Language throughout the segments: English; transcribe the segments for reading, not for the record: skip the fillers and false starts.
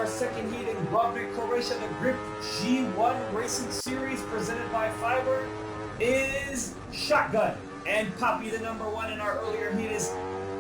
second heat in Grobnik, Croatia. The Griiip G1 Racing Series presented by Fiverr is Shotgun. And Poppy, the number one in our earlier heat, is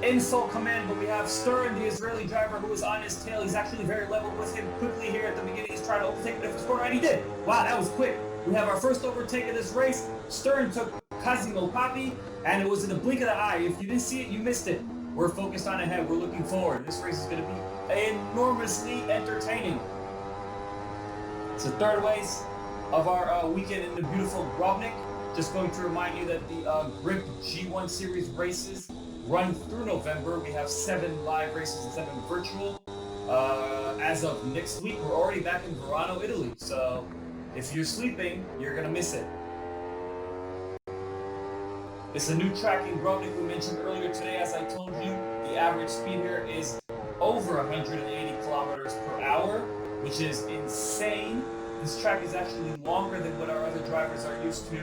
in sole command, but we have Stern, the Israeli driver, who is on his tail. He's actually very level with him quickly here at the beginning. He's trying to overtake the first corner, and he did. Wow, that was quick. We have our first overtake of this race. Stern took Kazimo Poppy, and it was in the blink of the eye. If you didn't see it, you missed it. We're focused on ahead. We're looking forward. This race is going to be enormously entertaining. It's the third race of our weekend in the beautiful Grobnik. Just going to remind you that the Griiip G1 Series races run through November. We have 7 live races and 7 virtual. As of next week, we're already back in Verano, Italy. So if you're sleeping, you're going to miss it. It's a new track in Grobnik we mentioned earlier today. As I told you, the average speed here is over 180 kilometers per hour, which is insane. This track is actually longer than what our other drivers are used to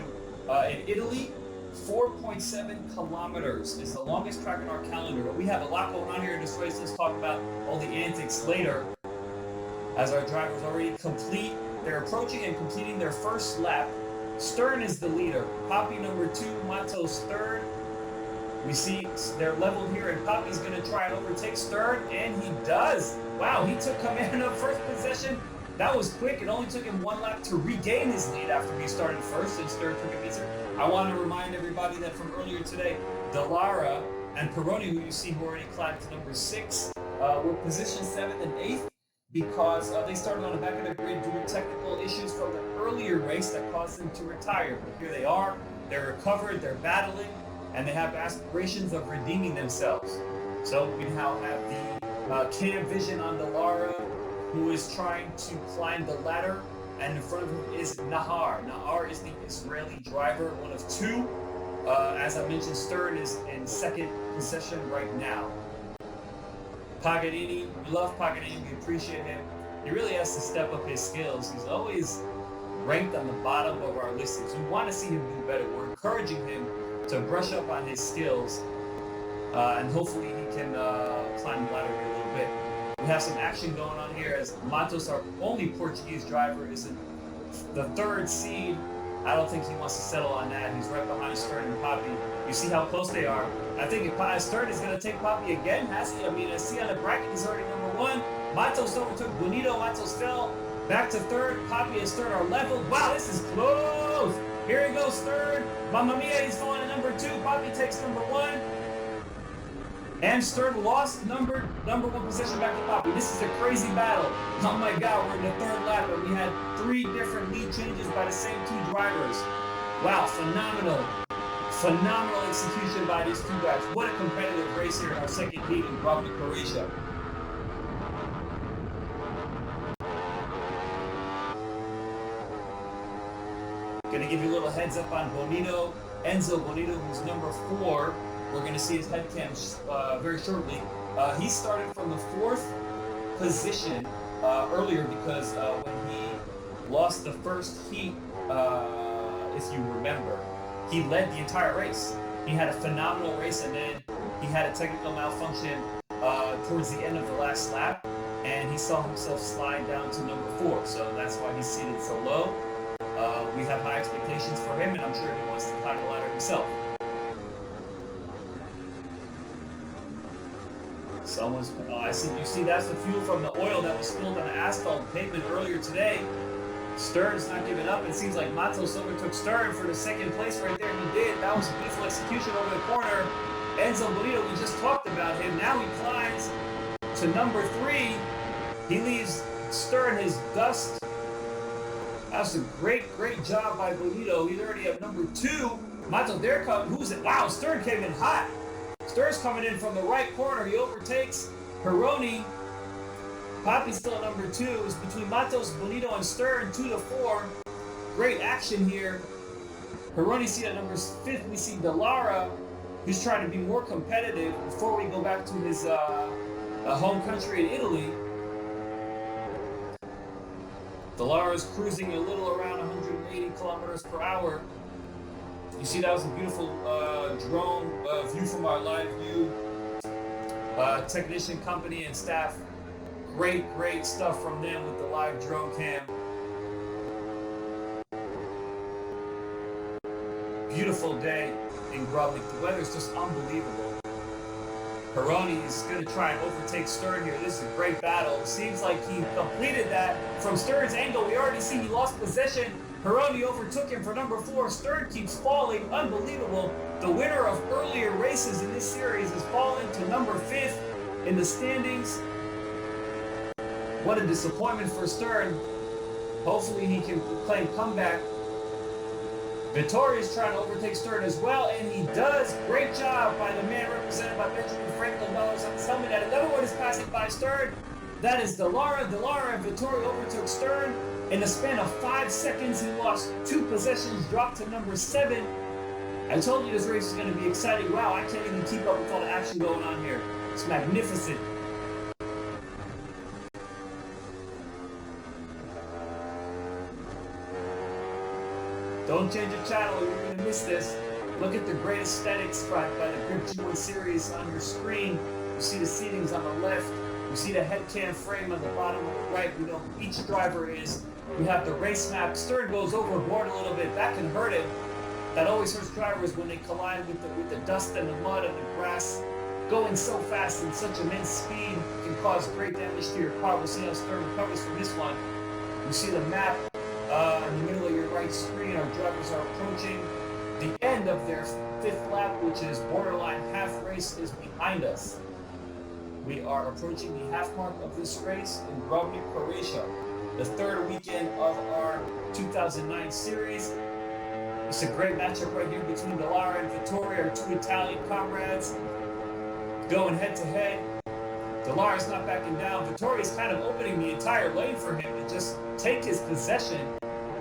in Italy. 4.7 kilometers is the longest track in our calendar. But we have a lot going on here in this race. Let's talk about all the antics later. As our drivers already complete, they're approaching and completing their first lap. Stern is the leader. Poppy number 2, Matos third. We see they're leveled here, and Poppy's going to try and overtake Stern, and he does. Wow, he took command of first possession. That was quick. It only took him 1 lap to regain his lead after he started first, and Stern took a visit. I want to remind everybody that from earlier today, Dallara and Peroni, who you see who already climbed to number 6, were positioned 7th and 8th because they started on the back of the grid due to technical issues from the earlier race that caused them to retire. But here they are. They're recovered. They're battling, and they have aspirations of redeeming themselves. So we now have the cam vision on Dallara, who is trying to climb the ladder, and in front of him is Nahar. Nahar is the Israeli driver, one of 2. As I mentioned, Stern is in 2nd position right now. Paganini, we love Paganini, we appreciate him. He really has to step up his skills. He's always ranked on the bottom of our listings. We want to see him do better. We're encouraging him to brush up on his skills, and hopefully he can climb the ladder here a little bit. We have some action going on here as Matos, our only Portuguese driver, is in the 3rd seed. I don't think he wants to settle on that. He's right behind Stern and Poppy. You see how close they are. I think if Stern is going to take Poppy again, has he? I mean, I see on the bracket he's already number 1. Matos overtook Bonito. Matos fell back to 3rd. Poppy and Stern are leveled. Wow, this is close. Here he goes, Stern. Mamma Mia, he's falling to number 2. Poppy takes number 1. And Stern lost number 1 position back to Poppy. This is a crazy battle. Oh my God, we're in the 3rd lap, and we had 3 different lead changes by the same 2 drivers. Wow, phenomenal. Phenomenal execution by these 2 guys. What a competitive race here in our second heat in Grobnik, Croatia. Gonna give you a little heads up on Bonito. Enzo Bonito, who's number 4. We're going to see his head cam very shortly. He started from the 4th position earlier because when he lost the first heat, if you remember, he led the entire race. He had a phenomenal race, and then he had a technical malfunction towards the end of the last lap, and he saw himself slide down to number 4. So that's why he's seated so low. We have high expectations for him, and I'm sure he wants to climb the ladder himself. I see. You see, that's the fuel from the oil that was spilled on the asphalt pavement earlier today. Stern's not giving up. It seems like Matos overtook Stern for the 2nd place right there. He did. That was a beautiful execution over the corner. Enzo Bonito, we just talked about him. Now he climbs to number 3. He leaves Stern his dust. That's a great job by Bonito. He's already at number 2. Matos, there comes. Who's it? Wow, Stern came in hot. Stern's coming in from the right corner. He overtakes Peroni. Poppy's still at number 2. It's between Matos, Bonito, and Stern, 2-4. Great action here. Peroni see at number 5th. We see Dallara, who's trying to be more competitive before we go back to his home country in Italy. Dallara is cruising a little around 180 kilometers per hour. You see, that was a beautiful drone view from our live view technician company and staff Great stuff from them with the live drone cam. Beautiful day in Grobnik. The weather is just unbelievable. Peroni is going to try and overtake Stern here. This is a great battle. It seems like he completed that. From Stern's angle, we already see he lost possession. Peroni overtook him for number 4. Stern keeps falling. Unbelievable. The winner of earlier races in this series has fallen to number 5th in the standings. What a disappointment for Stern. Hopefully he can claim comeback. Vittori is trying to overtake Stern as well, and he does. Great job by the man represented by Benjamin Franklin Dollars on his helmet. And another one is passing by Stern. That is Dallara. Dallara and Vittori overtook Stern. In the span of 5 seconds, he lost 2 possessions, dropped to number 7. I told you this race is going to be exciting. Wow, I can't even keep up with all the action going on here. It's magnificent. Don't change your channel or you're going to miss this. Look at the great aesthetics by the Griiip G1 series on your screen. You see the seatings on the left. You see the head cam frame on the bottom on the right. We know who each driver is. We have the race map. Stern goes overboard a little bit. That can hurt him. That always hurts drivers when they collide with the dust and the mud and the grass. Going so fast and such immense speed can cause great damage to your car. We'll see how Stern recovers from this one. You see the map in the middle of your right screen. Our drivers are approaching the end of their 5th lap, which is borderline half race, is behind us. We are approaching the half mark of this race in Grobnik, Croatia, the 3rd weekend of our 2009 series. It's a great matchup right here between Dallara and Vittori, our 2 Italian comrades, going head to head. Dallara's not backing down. Vittori is kind of opening the entire lane for him to just take his possession.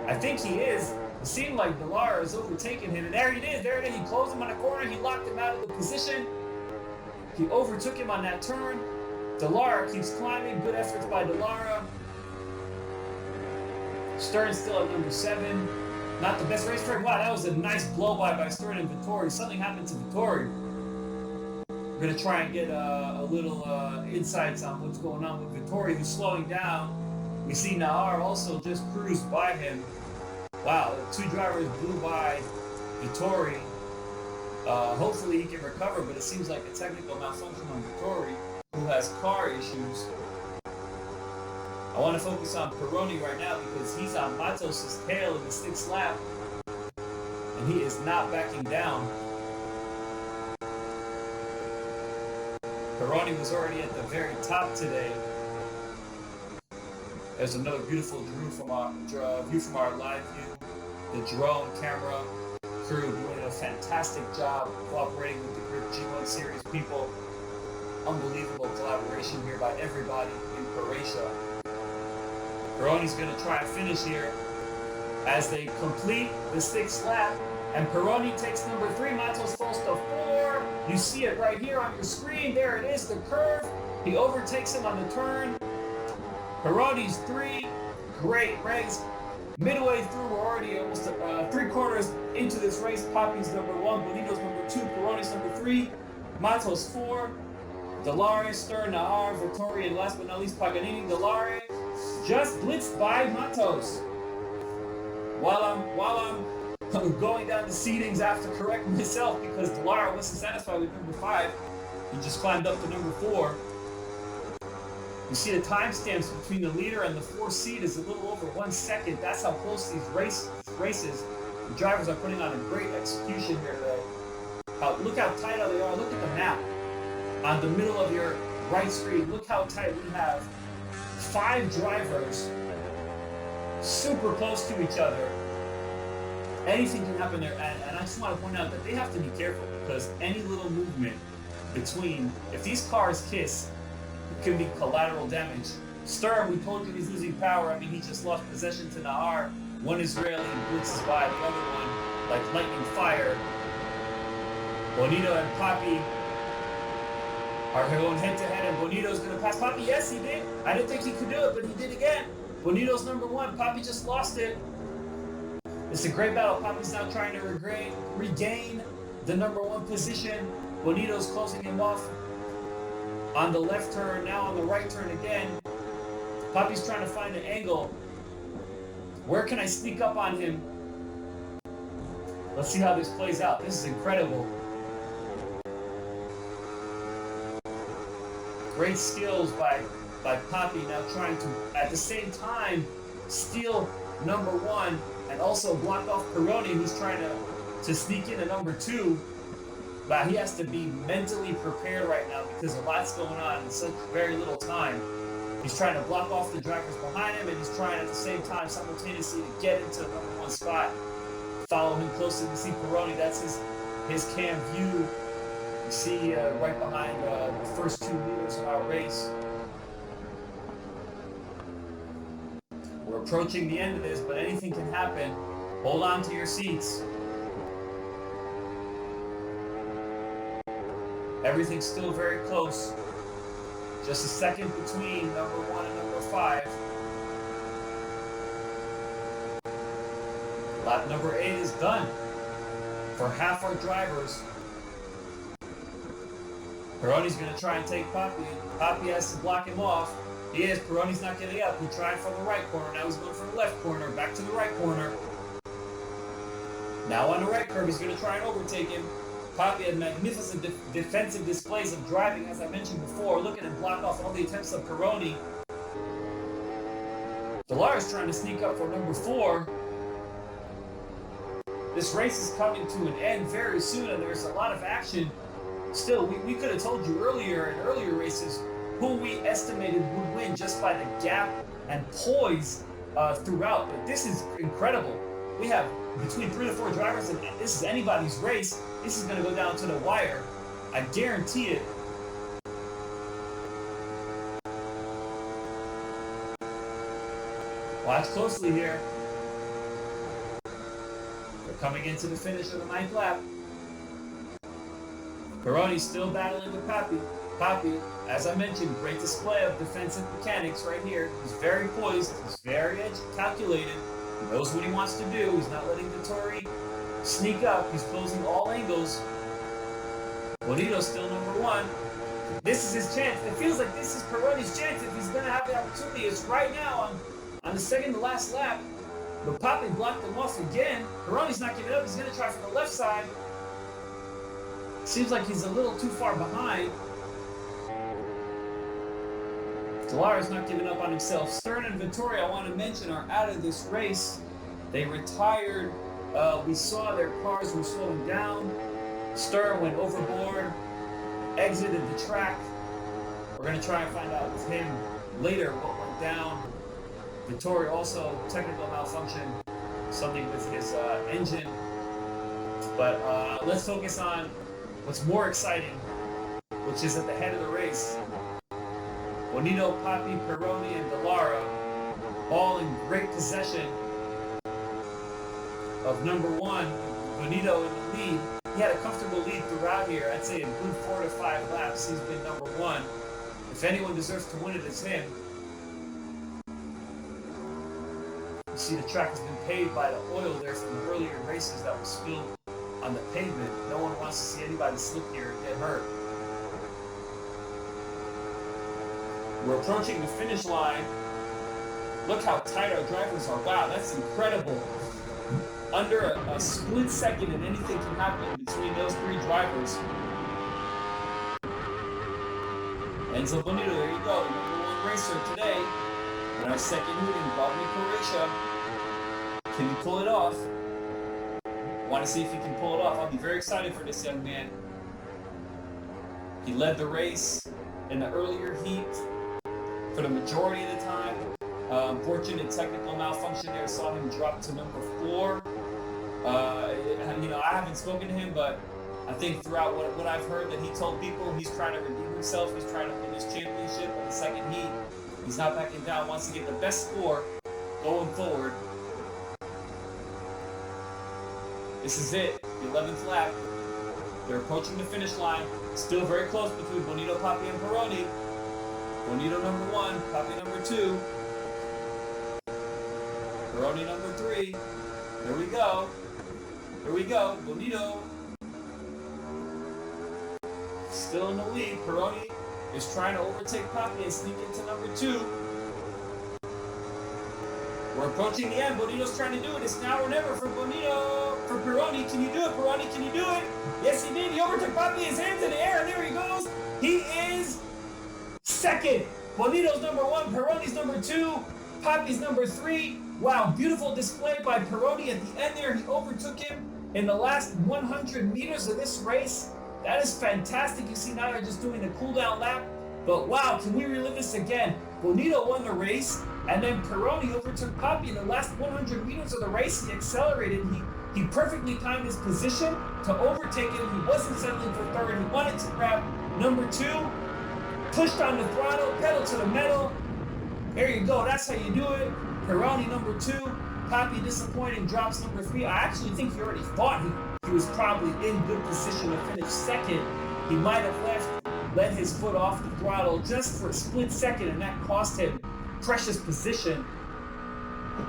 I think he is. It seemed like Dallara is overtaking him, and there it is. There it is. He closed him on the corner. He locked him out of the position. He overtook him on that turn. Dallara keeps climbing. Good efforts by Dallara. Stern still at number 7. Not the best race track. Wow, that was a nice blow-by Stern and Vittori. Something happened to Vittori. We're going to try and get a little insights on what's going on with Vittori, who's slowing down. We see Nahar also just cruised by him. Wow, 2 drivers blew by Vittori. Hopefully he can recover, but it seems like a technical malfunction on Vittori, who has car issues. I want to focus on Peroni right now because he's on Matos' tail in the 6th lap, and he is not backing down. Peroni was already at the very top today. There's another beautiful view from our live view. The drone camera crew doing a fantastic job cooperating with the Griiip G1 series people. Unbelievable collaboration here by everybody in Croatia. Peroni's going to try and finish here as they complete the 6th lap. And Peroni takes number 3, Matos falls to 4. You see it right here on your screen. There it is, the curve. He overtakes him on the turn. Peroni's 3. Great race. Midway through, we're already almost 3/4 into this race. Papi's number 1, Bonito's number 2, Peroni's number 3, Matos 4, Dallara, Stern, Nahar, Vittori, and last but not least Paganini. Dallara just blitzed by Matos. While I'm going down the seatings after correcting myself because Dallara wasn't satisfied with number 5. He just climbed up to number 4. You see the timestamps between the leader and the 4th seat is a little over 1 second. That's how close these races. The drivers are putting on a great execution here today. Look how tight they are. Look at the map on the middle of your right screen. Look how tight we have. 5 drivers super close to each other. Anything can happen there, and I just want to point out that they have to be careful because any little movement between, if these cars kiss, it can be collateral damage. Stern, we told you he's losing power. I mean, he just lost possession to Nahar. One Israeli blitzes by the other one like lightning fire. Bonito and Papi are going head-to-head, and Bonito's going to pass Papi. Yes, he did. I didn't think he could do it, but he did again. Bonito's number 1. Papi just lost it. It's a great battle. Papi's now trying to regain the number 1 position. Bonito's closing him off on the left turn, now on the right turn again. Papi's trying to find an angle. Where can I sneak up on him? Let's see how this plays out. This is incredible. Great skills by Papi, now trying to, at the same time, steal number 1 and also block off Peroni, who's trying to sneak into number 2. But he has to be mentally prepared right now because a lot's going on in such very little time. He's trying to block off the drivers behind him, and he's trying at the same time simultaneously to get into the number 1 spot. Follow him closely to see Peroni. That's his cam view. You see right behind the first 2 leaders of our race. We're approaching the end of this, but anything can happen. Hold on to your seats. Everything's still very close. Just a second between number 1 and number 5. Lap number 8 is done for half our drivers. Peroni's going to try and take Papi. Papi has to block him off. He is. Peroni's not getting up. He tried from the right corner. Now he's going for the left corner. Back to the right corner. Now on the right curve, he's going to try and overtake him. Papi had magnificent defensive displays of driving, as I mentioned before. Look at him block off all the attempts of Peroni. Dalara's trying to sneak up for number 4. This race is coming to an end very soon, and there's a lot of action. Still, we could have told you earlier in earlier races who we estimated would win just by the gap and poise throughout. But this is incredible. We have between 3 to 4 drivers, and this is anybody's race. This is going to go down to the wire. I guarantee it. Watch closely here. We're coming into the finish of the 9th lap. Peroni's still battling with Papi. Papi, as I mentioned, great display of defensive mechanics right here. He's very poised. He's very calculated. He knows what he wants to do. He's not letting Vittori sneak up. He's closing all angles. Bonito's still number 1. This is his chance. It feels like this is Peroni's chance if he's going to have the opportunity. It's right now on the second to last lap. But Papi blocked him off again. Peroni's not giving up. He's going to try from the left side. Seems like he's a little too far behind. Dalara's not giving up on himself. Stern and Vittori, I want to mention, are out of this race. They retired. We saw their cars were slowing down. Stern went overboard, exited the track. We're going to try and find out with him later what went down. Vittori also, technical malfunction, something with his engine. But let's focus on what's more exciting, which is at the head of the race. Bonito, Papi, Peroni, and Dallara, all in great possession of number 1. Bonito in the lead. He had a comfortable lead throughout here. I'd say a good 4 to 5 laps. He's been number 1. If anyone deserves to win it, it's him. You see the track has been paved by the oil there from the earlier races that was spilled on the pavement. No one wants to see anybody slip here and get hurt. We're approaching the finish line. Look how tight our drivers are. Wow, that's incredible. Under a split second, and anything can happen between those 3 drivers. Enzo Bonito, there you go, the number 1 racer today. In our second meeting, Grobnik, Croatia. Can he pull it off? I want to see if he can pull it off. I'll be very excited for this young man. He led the race in the earlier heat for the majority of the time. Unfortunate technical malfunction there saw him drop to number 4. I haven't spoken to him, but I think throughout what I've heard that he told people he's trying to redeem himself. He's trying to win this championship in the second heat. He's not backing down. Wants to get the best score going forward. This is it, the 11th lap. They're approaching the finish line. Still very close between Bonito, Papi, and Peroni. Bonito number 1, Papi number 2. Peroni number 3. Here we go. Here we go. Bonito still in the lead. Peroni is trying to overtake Papi and sneak into number 2. We're approaching the end. Bonito's trying to do it. It's now or never for Bonito. For Pironi. Can you do it, Pironi? Can you do it? Yes, he did. He overtook Papi. His hands in the air. And there he goes. He is second. Bonito's number 1. Pironi's number 2. Papi's number 3. Wow, beautiful display by Pironi at the end there. He overtook him in the last 100 meters of this race. That is fantastic. You see now they're just doing the cool down lap. But wow, can we relive this again? Bonito won the race, and then Pironi overtook Papi in the last 100 meters of the race. He accelerated. He perfectly timed his position to overtake him. He wasn't settling for third. He wanted to grab number 2. Pushed on the throttle, pedal to the metal. There you go. That's how you do it. Pironi number 2. Papi disappointing, drops number 3. I actually think he already thought he was probably in good position to finish second. He might have let his foot off the throttle just for a split second, and that cost him precious position.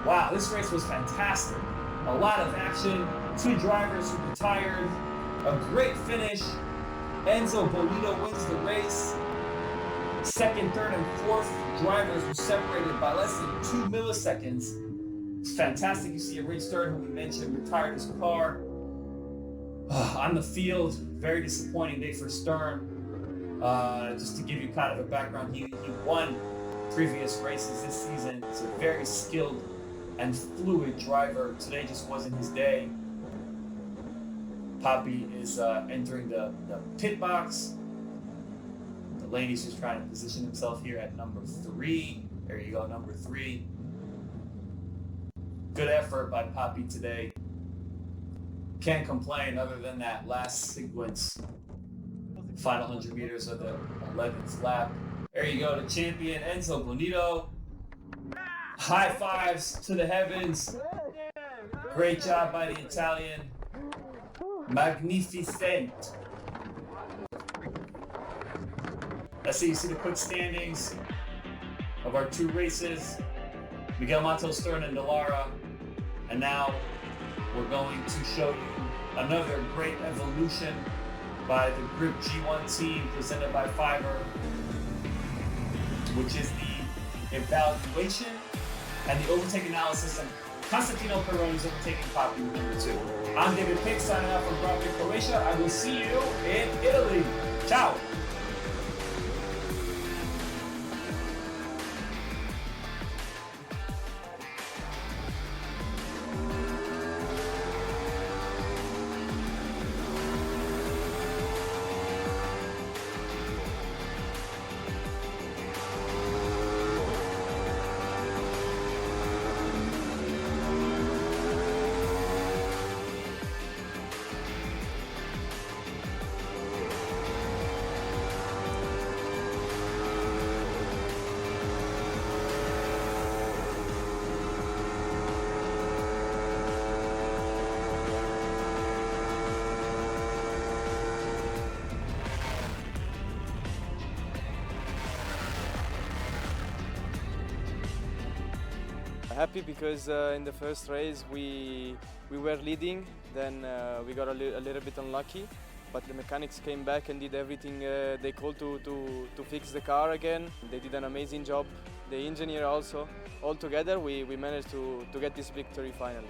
Wow, this race was fantastic. A lot of action, 2 drivers who retired, a great finish. Enzo Bonito wins the race. Second, third, and fourth drivers were separated by less than 2 milliseconds. It's fantastic. You see a Rich Stern, who we mentioned, retired his car. On the field, very disappointing day for Stern. Just to give you kind of a background, he won previous races this season. He's a very skilled and fluid driver. Today just wasn't his day. Papi is entering the pit box. Delaney's just trying to position himself here at number 3. There you go, number 3. Good effort by Papi today. Can't complain other than that last sequence. Final 100 meters of the 11th lap. There you go, the champion, Enzo Bonito. High fives to the heavens. Great job by the Italian. Magnificent. Let's see, you see the quick standings of our 2 races. Miguel Matos, Stern, and Dallara. And now we're going to show you another great evolution by the Griiip G1 team presented by Fiverr, which is the evaluation and the overtake analysis of Constantino Pironi's overtaking Papi with number 2. I'm David Pick, signing out from Grobnik, Croatia. I will see you in Italy. Ciao! Happy because in the first race we were leading, then we got a little bit unlucky, but the mechanics came back and did everything they could to fix the car again. They did an amazing job, the engineer also. All together we managed to get this victory finally.